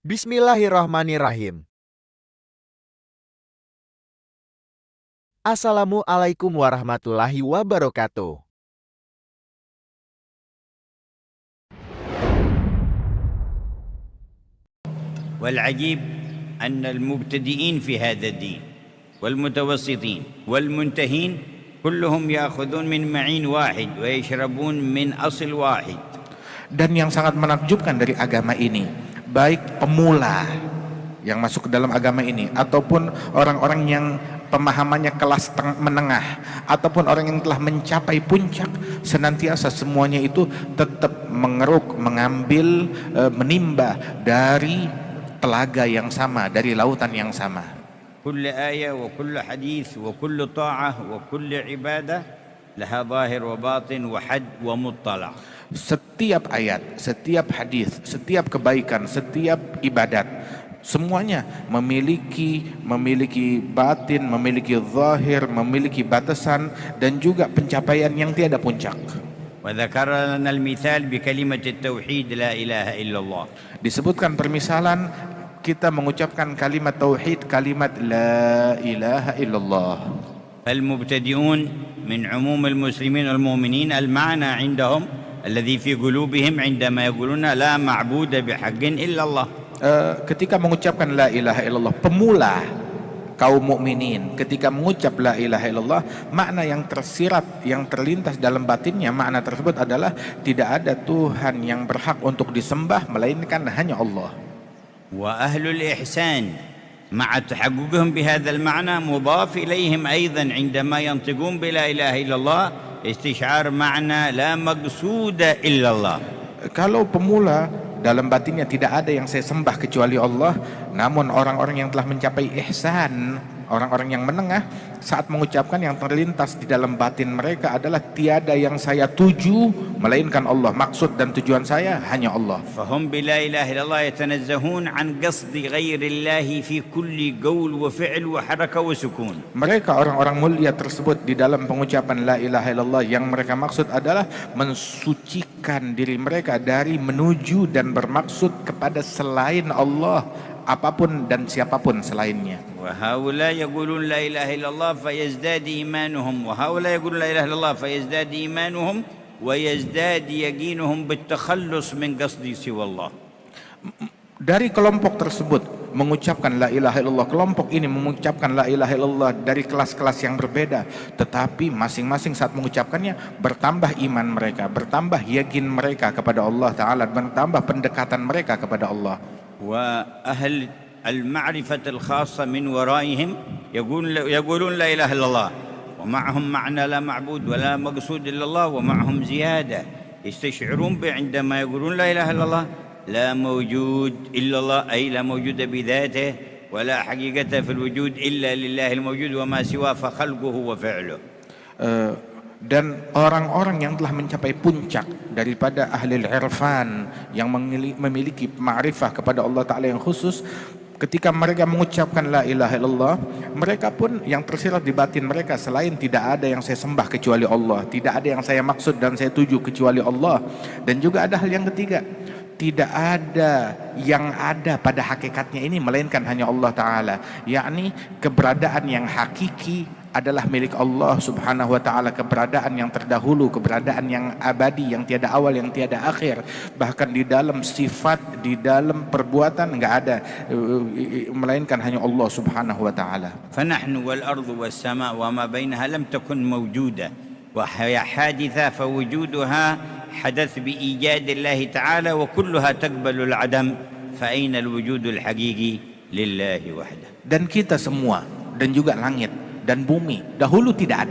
Bismillahirrahmanirrahim. Assalamualaikum warahmatullahi wabarakatuh. والعجيب أن المبتدئين في هذا الدين والمتوسطين والمنتهين كلهم يأخذون من معين واحد ويشربون من أصل واحد. Dan yang sangat menakjubkan dari agama ini, baik pemula yang masuk ke dalam agama ini ataupun orang-orang yang pemahamannya kelas menengah ataupun orang yang telah mencapai puncak, senantiasa semuanya itu tetap mengeruk, mengambil, menimba dari telaga yang sama, dari lautan yang sama. كل آية وكل حديث وكل طاعة وكل عبادة لها ظاهر وباطن وحد ومطلع. Setiap ayat, setiap hadis, setiap kebaikan, setiap ibadat, semuanya memiliki batin, memiliki zahir, memiliki batasan dan juga pencapaian yang tiada puncak. وذكر لنا المثال بكلمة التوحيد لا إله إلا الله. Disebutkan permisalan kita mengucapkan kalimat tauhid, kalimat la ilaha illallah. فالمبتدئون من عموم المسلمين والمؤمنين المعنى عندهم الذي في قلوبهم عندما يقولون لا معبود بحق إلا الله. Ketika mengucapkan la ilaha illallah, pemula kaum mukminin ketika mengucap la ilaha illallah, makna yang tersirat, yang terlintas dalam batinnya, makna tersebut adalah tidak ada Tuhan yang berhak untuk disembah melainkan hanya Allah. وأهل الإحسان مع تحققهم بهذا المعنى مضاف إليهم أيضا عندما ينطقون بلا إله إلا الله استشعار معنى لا مقصود إلا الله. Kalau pemula dalam batinnya tidak ada yang saya sembah kecuali Allah, namun orang-orang yang telah mencapai ihsan, orang-orang yang menengah, saat mengucapkan yang terlintas di dalam batin mereka adalah tiada yang saya tuju melainkan Allah, maksud dan tujuan saya hanya Allah. فهم بلا إله إلا الله يتنزهون عن قصد غير الله في كل قول وفعل وحركة وسكون. Mereka orang-orang mulia tersebut di dalam pengucapan la ilaha illallah, yang mereka maksud adalah mensucikan diri mereka dari menuju dan bermaksud kepada selain Allah, apapun dan siapapun selainnya. وهؤلاء يقولون لا إله إلا الله فيزداد إيمانهم وهؤلاء يقولون لا إله إلا الله فيزداد إيمانهم ويزداد يقينهم بالتخلص من قصد سوى الله. Dari kelompok tersebut mengucapkan la ilaha illallah, kelompok ini mengucapkan la ilaha illallah dari kelas-kelas yang berbeda, tetapi masing-masing saat mengucapkannya bertambah iman mereka, bertambah yakin mereka kepada Allah Ta'ala, bertambah pendekatan mereka kepada Allah. وأهل المعرفة الخاصة من ورائهم يقولون لا إله إلا الله ومعهم معنى لا معبود ولا مقصود إلا الله ومعهم زيادة يستشعرون عندما يقولون لا إله إلا الله لا موجود إلا الله، أي لا موجود بذاته ولا حقيقة في الوجود إلا لله الموجود وما سواه فخلقه وفعله. Dan orang-orang yang telah mencapai puncak daripada ahli irfan yang memiliki ma'rifah kepada Allah Ta'ala yang khusus, ketika mereka mengucapkan la ilaha illallah, mereka pun yang tersirat di batin mereka, selain tidak ada yang saya sembah kecuali Allah, tidak ada yang saya maksud dan saya tuju kecuali Allah. Dan juga ada hal yang ketiga, tidak ada yang ada pada hakikatnya ini melainkan hanya Allah Ta'ala, yakni keberadaan yang hakiki adalah milik Allah Subhanahu wa Ta'ala, keberadaan yang terdahulu, keberadaan yang abadi, yang tiada awal, yang tiada akhir. Bahkan di dalam sifat, di dalam perbuatan enggak ada melainkan hanya Allah Subhanahu wa Ta'ala. فنحن والأرض والسماء وما بينها لم تكن موجودة وهي حادثة فوجودها حدث بإيجاد الله تعالى وكلها تقبل العدم فأين الوجود الحقيقي لله وحده. Dan kita semua dan juga langit dan bumi dahulu tidak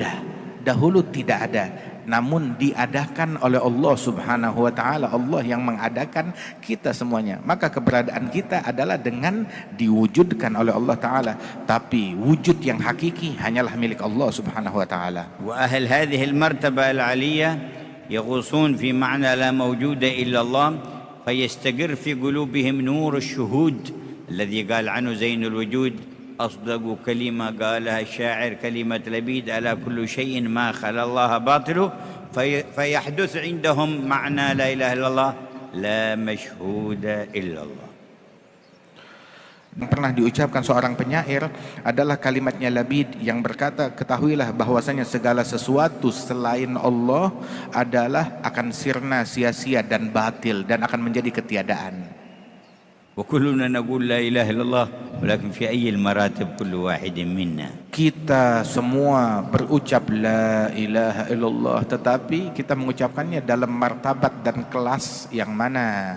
ada, namun diadakan oleh Allah Subhanahu wa Ta'ala. Allah yang mengadakan kita semuanya, maka keberadaan kita adalah dengan diwujudkan oleh Allah Ta'ala, tapi wujud yang hakiki hanyalah milik Allah Subhanahu wa Ta'ala. وأهل هذه المرتبة العالية يغوصون في معنى لا موجود إلا الله فيستقر في قلوبهم نور الشهود الذي قال عنه زين الوجود أصدق كلمة قالها الشاعر كلمة لبيد ألا كل شيء ما خلا الله باطله فيحدث عندهم معنى لا إله إلا الله لا مشهود إلا الله. pernah diucapkan seorang penyair adalah kalimatnya Labid yang berkata, ketahuilah bahwasanya segala sesuatu selain Allah adalah akan sirna, sia-sia dan batil dan akan menjadi ketiadaan. وكلنا نقول لا إله إلا الله ولكن في أي المراتب كل واحد منا. Kita semua berucap la ilaha illallah, tetapi kita mengucapkannya dalam martabat dan kelas yang mana?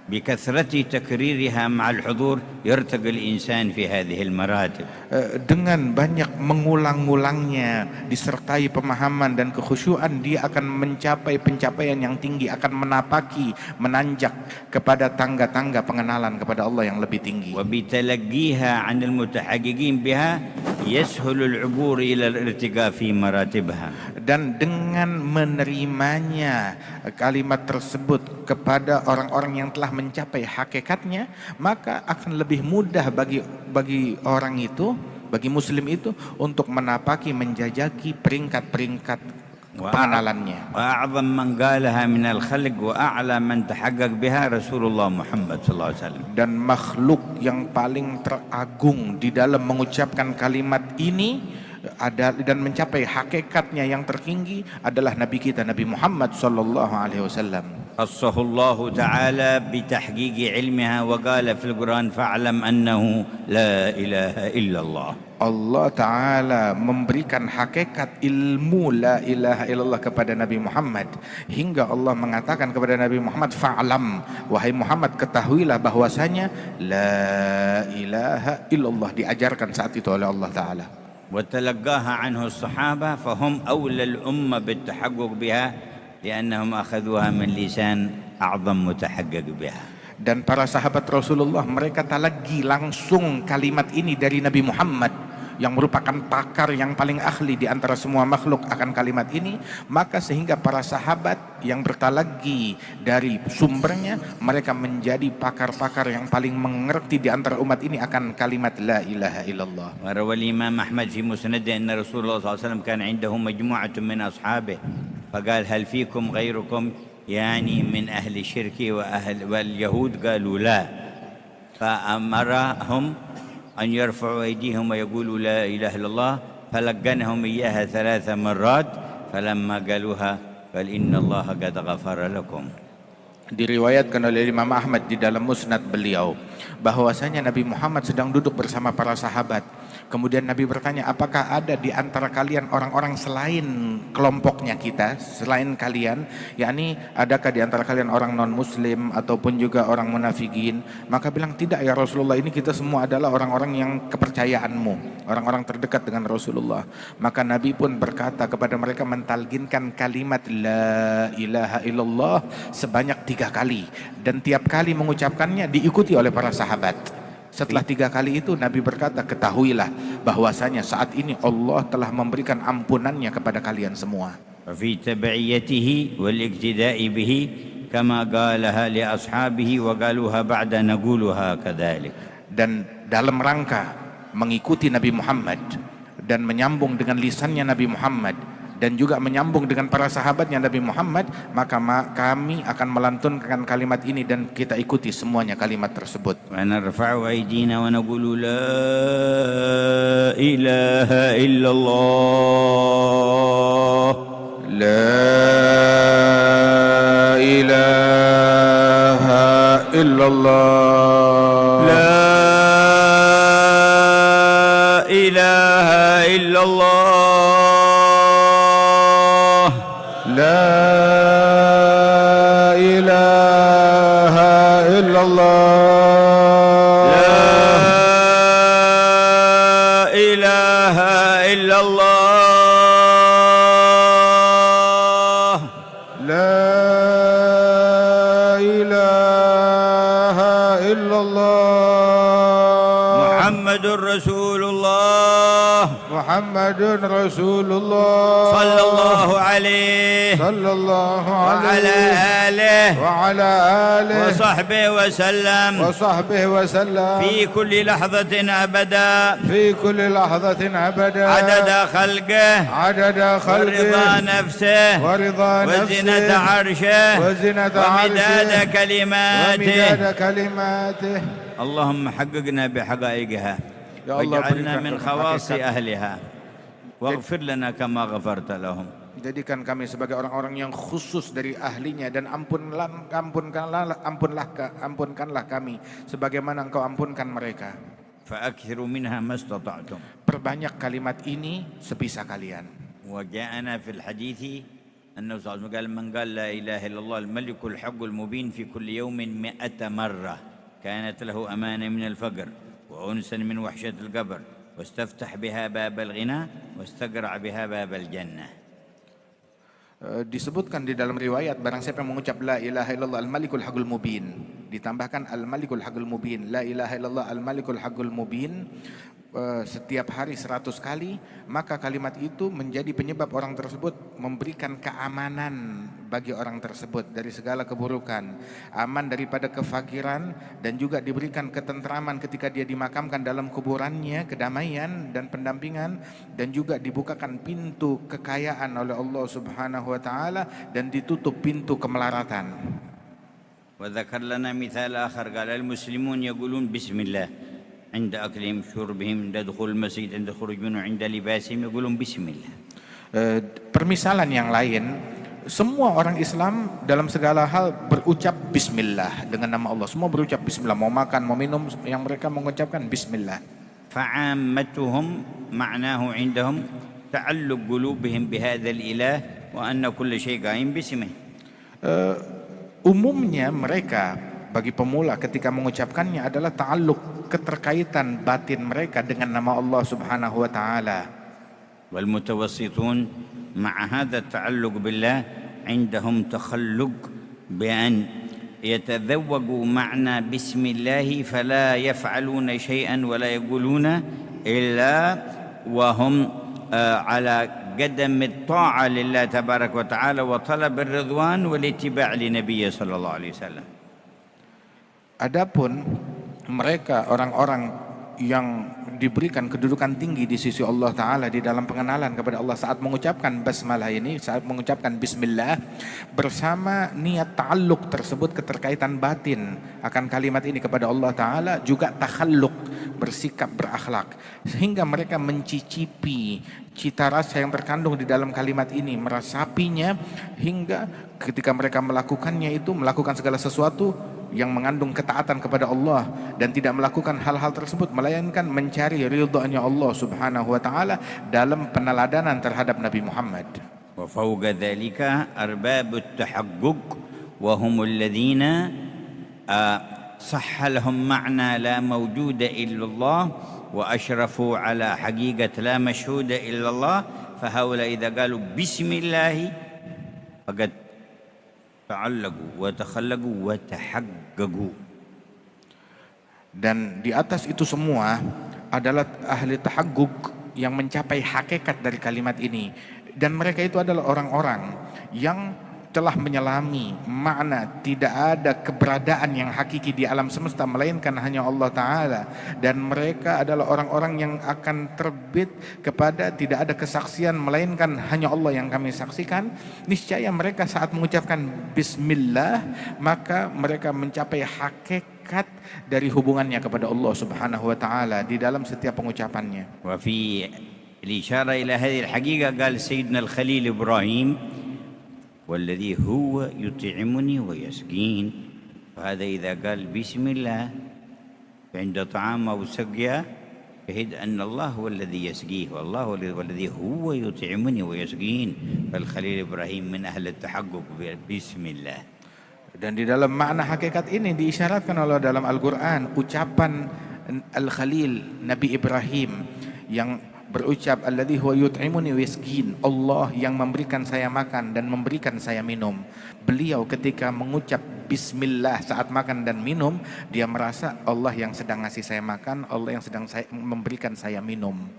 بكثرة تكريرها مع الحضور يرتقي الإنسان في هذه المراتب. Dengan banyak mengulang-ulangnya disertai pemahaman dan kekhusyuan, dia akan mencapai pencapaian yang tinggi, akan menapaki, menanjak kepada tangga-tangga pengenalan kepada Allah yang lebih tinggi. وبتلقيها عن المتحققين بها يسهل العبور إلى الارتقاء في مراتبها. Dan dengan menerimanya kalimat tersebut kepada orang-orang yang telah mencapai hakikatnya, maka akan lebih mudah bagi orang itu, bagi muslim itu untuk menapaki, menjajaki peringkat-peringkat pengenalannya. وأعظم من قالها من الخلق وأعلى من تحقق بها رسول الله محمد صلى الله عليه وسلم. Dan makhluk yang paling teragung di dalam mengucapkan kalimat ini dan mencapai hakikatnya yang tertinggi adalah Nabi kita, Nabi Muhammad sallallahu alaihi wasallam. خصه الله تعالى بتحقيق علمها وقال في القرآن فاعلم أنه لا إله إلا الله. Allah Ta'ala memberikan hakikat ilmu la ilaha illallah kepada Nabi Muhammad, hingga Allah mengatakan kepada Nabi Muhammad, fa'lam, wahai Muhammad ketahuilah bahwasanya la ilaha illallah, diajarkan saat itu oleh Allah Ta'ala. وتلقاها عنه الصحابة فهم أولى الأمة بالتحقق بها لأنهم أخذوها من لسان أعظم متحقق بها. Dan para sahabat Rasulullah, mereka talaqi langsung kalimat ini dari Nabi Muhammad yang merupakan pakar yang paling ahli di antara semua makhluk akan kalimat ini, maka sehingga para sahabat yang bertalaqi dari sumbernya, mereka menjadi pakar-pakar yang paling mengerti di antara umat ini akan kalimat la ilaha illallah. وروى الإمام أحمد في مسنده أن رسول الله صلى الله عليه وسلم كان عنده مجموعة من أصحابه فقال هل فيكم غيركم يعني من أهل الشرك واليهود قالوا لا، فأمرهم أن يرفعوا أيديهم ويقولوا لا إله إلا الله، فلقنهم إياها 3 مرات فلما قالوها قال إن الله قد غفر لكم. Diriwayatkan oleh Imam Ahmad di dalam musnad beliau bahwasanya Nabi Muhammad sedang duduk bersama para sahabat. Kemudian Nabi bertanya, apakah ada di antara kalian orang-orang selain kelompoknya kita, selain kalian, yakni adakah di antara kalian orang non-muslim ataupun juga orang munafikin? Maka bilang, tidak ya Rasulullah, ini kita semua adalah orang-orang yang kepercayaanmu, orang-orang terdekat dengan Rasulullah. Maka Nabi pun berkata kepada mereka, mentalkinkan kalimat la ilaha illallah sebanyak 3 kali, dan tiap kali mengucapkannya diikuti oleh para sahabat. Setelah 3 kali itu Nabi berkata, ketahuilah bahwasanya saat ini Allah telah memberikan ampunannya kepada kalian semua. وفي تبعيته والاقتداء به كما قالها لأصحابه وقالوها بعد نقولها كذلك. Dan dalam rangka mengikuti Nabi Muhammad dan menyambung dengan lisannya Nabi Muhammad dan juga menyambung dengan para sahabatnya Nabi Muhammad, maka kami akan melantunkan kalimat ini dan kita ikuti semuanya kalimat tersebut. ونرفع أيدينا ونقول لا إله إلا الله La ilaha illallah لا إله إلا الله La ilaha illallah لا إله إلا الله La ilaha illallah محمد رسول الله Muhammadun Rasulullah صلى الله عليه sallallahu وعلى alaihi آله wa ala alihi وصحبه وسلم wa sahbihi wa sallam في كل لحظة أبدا في كل لحظة أبدا عدد خلقه عدد خلقه ورضا نفسه ورضا وزنة نفسه عرشه وزنة ومداد عرشه كلماته ومداد كلماته اللهم حققنا بحقائقها Ya Allah, واجعلنا berikan من kami خواص hakikat. أهلها واغفر لنا كما غفرت لهم. Jadikan kami sebagai orang-orang yang khusus dari ahlinya, dan ampunkanlah kami sebagaimana Engkau ampunkan mereka. فأكثروا منها ما استطعتم. Perbanyak kalimat ini sebisa kalian. وجاءنا في الحديث أنه صلى الله عليه وسلم قال من قال لا إله إلا الله الملك الحق المبين في كل يوم 100 مرة كانت له أمانة من الفقر وأنسا من وحشة القبر واستفتح بها باب الغنى واستقرع بها باب الجنة. Disebutkan di dalam riwayat, barang siapa yang mengucap la ilaha illallah al-malikul haqqul mubin, ditambahkan al-malikul haqqul mubin, la ilaha illallah al-malikul haqqul mubin, setiap hari 100 kali, maka kalimat itu menjadi penyebab orang tersebut memberikan keamanan bagi orang tersebut dari segala keburukan, aman daripada kefakiran, dan juga diberikan ketentraman ketika dia dimakamkan dalam kuburannya, kedamaian dan pendampingan, dan juga dibukakan pintu kekayaan oleh Allah Subhanahu wa taala dan ditutup pintu kemelaratan. وذكر لنا مثال آخر قال المسلمون يقولون بسم الله عند أكلهم شربهم عند دخول المسجد عند خروج منه عند لباسهم يقولون بسم الله. Permisalan yang lain, semua orang Islam dalam segala hal berucap bismillah dengan nama Allah. Semua berucap bismillah, mau makan, mau minum, yang mereka mengucapkan bismillah. فعامتهم معناه عندهم تعلق قلوبهم بهذا الإله وأن كل شيء قائم باسمه. Umumnya mereka bagi pemula ketika mengucapkannya adalah ta'alluq, keterkaitan batin mereka dengan nama Allah Subhanahu wa taala. والمتوسطون مع هذا التعلق بالله عندهم تخلق بأن يتذوقوا معنى بسم الله فلا يفعلون شيئا ولا يقولون إلا وهم على قدم الطاعة لله تبارك وتعالى وطلب الرضوان والاتباع لنبيه صلى الله عليه وسلم. Adapun mereka orang-orang yang diberikan kedudukan tinggi di sisi Allah Ta'ala di dalam pengenalan kepada Allah saat mengucapkan basmalah ini, saat mengucapkan bismillah, bersama niat ta'alluq tersebut, keterkaitan batin akan kalimat ini kepada Allah Ta'ala, juga takhalluq, bersikap berakhlak, sehingga mereka mencicipi cita rasa yang terkandung di dalam kalimat ini, merasapinya, hingga ketika mereka melakukannya itu, melakukan segala sesuatu yang mengandung ketaatan kepada Allah dan tidak melakukan hal-hal tersebut melainkan mencari ridha-Nya Allah Subhanahu wa taala dalam peneladanan terhadap Nabi Muhammad. Wa fawqa dzalika arbabut tahaqquq wa humul ladzina sahha lahum ma'na la mawjuda illa Allah wa ashrafu ala haqiqat la mashhuda illa Allah fa haula idza qalu bismillah faqad ta'allaqu wa takhallaqu wa tahaqqaqu. Dan di atas itu semua adalah ahli tahaqquq yang mencapai hakikat dari kalimat ini, dan mereka itu adalah orang-orang yang telah menyelami makna tidak ada keberadaan yang hakiki di alam semesta melainkan hanya Allah Ta'ala, dan mereka adalah orang-orang yang akan terbit kepada tidak ada kesaksian melainkan hanya Allah yang kami saksikan. Niscaya mereka saat mengucapkan bismillah maka mereka mencapai hakikat dari hubungannya kepada Allah Subhanahu wa taala di dalam setiap pengucapannya. Wa fi al-ishara ila hadhihi al-haqiqa qala sayyidina al-Khalil Ibrahim والذي هو يطعمني ويسقين. فهذا إذا قال بسم الله عند طعام أو سقيا شهد أن الله هو الذي يسقيه والله والذي هو يطعمني ويسقين. فالخليل إبراهيم من أهل التحقق بسم الله. Dan di dalam makna hakikat ini diisyaratkan oleh dalam Al-Quran ucapan Al-Khalil Nabi Ibrahim yang berucap alladzi huwa yut'imuni wa yasqin, Allah yang memberikan saya makan dan memberikan saya minum. Beliau ketika mengucap bismillah saat makan dan minum, dia merasa Allah yang sedang ngasih saya makan, Allah yang sedang memberikan saya minum.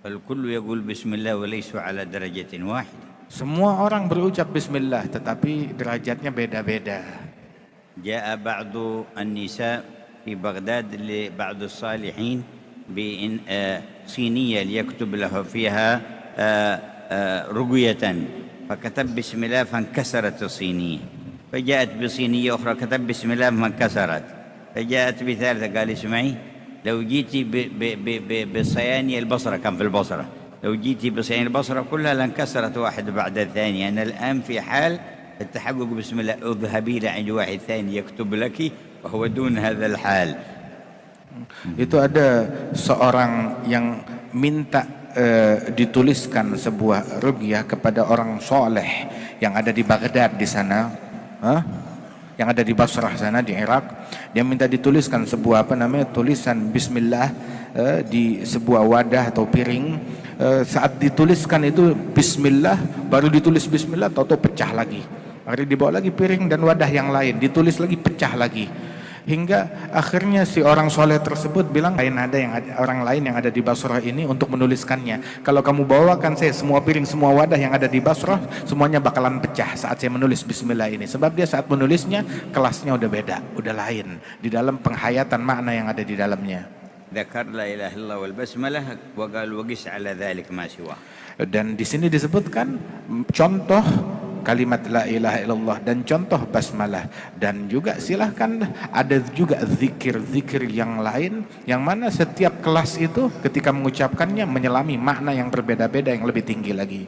Al-kullu yaqul bismillah wa laysa ala darajatin wahid. Semua orang berucap bismillah tetapi derajatnya beda-beda. Ja'a ba'du an-nisa fi Baghdad li ba'du as-salihin بصينية ليكتب له فيها رقية فكتب بسم الله فانكسرت الصينية فجاءت بصينية أخرى كتب بسم الله فانكسرت فجاءت بثالثة قال اسمعي لو جيتي بصياني البصرة، كان في البصرة، لو جيتي بصياني البصرة كلها لانكسرت واحد بعد الثاني. أنا الآن في حال التحقق بسم الله، اذهبي لعند واحد ثاني يكتب لك وهو دون هذا الحال. Itu ada seorang yang minta dituliskan sebuah ruqyah kepada orang soleh yang ada di Baghdad di sana, yang ada di Basrah sana di Irak. Dia minta dituliskan sebuah tulisan Bismillah di sebuah wadah atau piring. Saat dituliskan itu Bismillah, baru ditulis Bismillah, tahu-tahu pecah lagi. Akhirnya dibawa lagi piring dan wadah yang lain, ditulis lagi, pecah lagi. Hingga akhirnya si orang soleh tersebut bilang, orang lain yang ada di Basrah ini untuk menuliskannya. Kalau kamu bawakan saya semua piring, semua wadah yang ada di Basrah, semuanya bakalan pecah saat saya menulis Bismillah ini. Sebab dia saat menulisnya kelasnya udah beda, udah lain di dalam penghayatan makna yang ada di dalamnya. ذكر لا إله إلا الله والبسملة وقال وقس على ذلك ما سواه. Dan di sini disebutkan contoh kalimat la ilaha illallah dan contoh basmalah, dan juga silahkan ada juga zikir-zikir yang lain yang mana setiap kelas itu ketika mengucapkannya menyelami makna yang berbeda-beda yang lebih tinggi lagi.